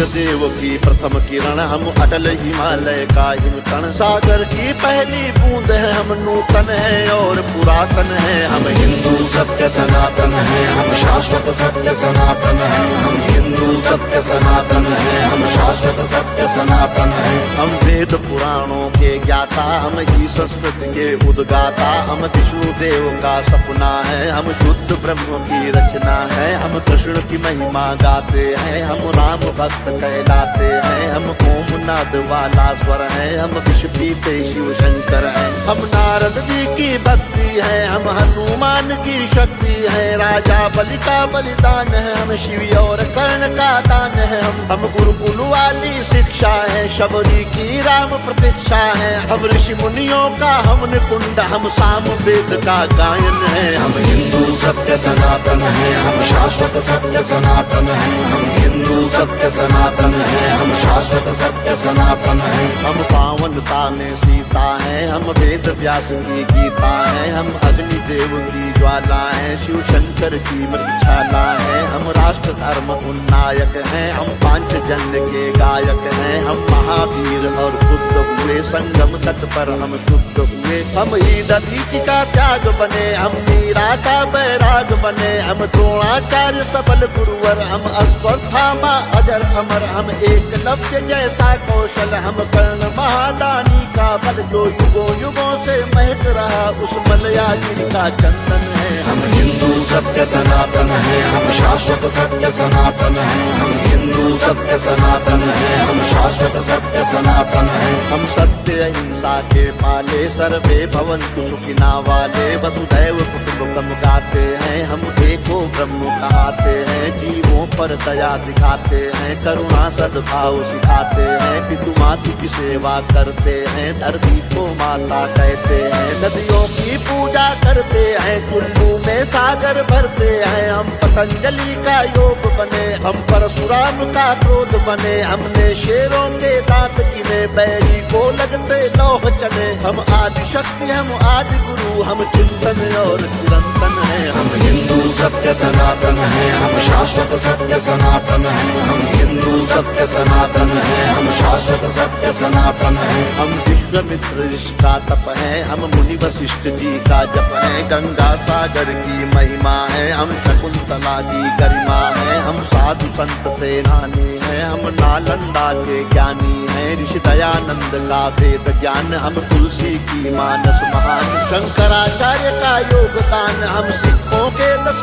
सूर्य देव की प्रथम किरण, हम अटल हिमालय का हिमकण, सागर की पहली बूंद है, हम नूतन है और पुरातन है। हम हिंदू सत्य सनातन है, हम शाश्वत सत्य सनातन है। हम हिंदू सत्य सनातन है, हम शाश्वत सत्य सनातन है। हम वेद पुराणों के ज्ञाता, हम ही संस्कृत के उद्गाता, हम विष्णु देव का सपना है, हम शुद्ध ब्रह्म की रचना है। हम कृष्ण की महिमा गाते हैं, हम राम भक्त कहलाते हैं। हम ओम नाद वाला स्वर है, हम विष पीते शिव शंकर है। हम नारद जी की भक्ति है, हम हनुमान की शक्ति है। राजा बलि का बलिदान है, हम शिव और कर्ण का दान है। हम गुरुकुल वाली शिक्षा है, शबरी की राम प्रतीक्षा है। हम ऋषि मुनियों का हम निकुंड, हम साम वेद का गायन है। हम हिंदू सत्य सनातन है, हम शाश्वत सत्य सनातन है। हम हिंदू सत्य सनातन है, हम शाश्वत सत्य सनातन है। हम पावनता में सीता है, हम वेद व्यास की गीता है। हम अग्नि देव की ज्वाला है, शिव शंकर की मृगशाला है। हम राष्ट्र धर्म उन्नायक हैं, हम पांचजन्य के गायक हैं। हम महावीर और बुद्ध हुए, संगम तट पर हम शुद्ध हुए। हम ही दधीचि का त्याग बने, हम मीरा का बैराग बने। हम द्रोणाचार्य सबल गुरुवर, हम अश्वत्थामा अजर अमर। हम एकलव्य जैसा कौशल, हम कर्ण महादानी का बल, जो युगों युगों से महक रहा उस मलयागिरी का चंदन है। हम हिंदू सत्य सनातन है, हम शाश्वत सत्य सनातन है। हम हिंदू सत्य सनातन है, हम शाश्वत सत्य सनातन है। हम सत्य अहिंसा के पाले, सर्वे भवन्तु सुखिना वाले। वसुधैव कुटुम्बकम गाते हैं, हम एको ब्रह्म कहाते हैं। जीवों पर दया दिखाते हैं, करुणा सद्भाव सिखाते हैं। पितु मातु की सेवा करते हैं, धरती को माता कहते हैं। नदियों की पूजा करते हैं, चुल्लू में सागर भरते हैं। हम पतंजलि का योग बने, हम परशुराम का क्रोध बने। हमने शेरों के दांत गिने, बैरी को लगते लौह चने। हम आदि शक्ति, हम आदि गुरु, हम चिंतन और चिरंतन है। हम हिंदू सत्य सनातन है, हम शाश्वत सत्य सनातन है। हम हिंदू सत्य सनातन है, हम शाश्वत सत्य सनातन है। हम विश्वामित्र ऋषि का तप है, हम मुनि वशिष्ठ जी का जप है। गंगा सागर की महिमा है, हम शकुंतला की गरिमा है। हम साधु संत सेनानी है, हम नालंदा के ज्ञानी है। ऋषि दयानंद का वेद ज्ञान, हम तुलसी की मानस महान। शंकराचार्य का योगदान, हम सिखों के 10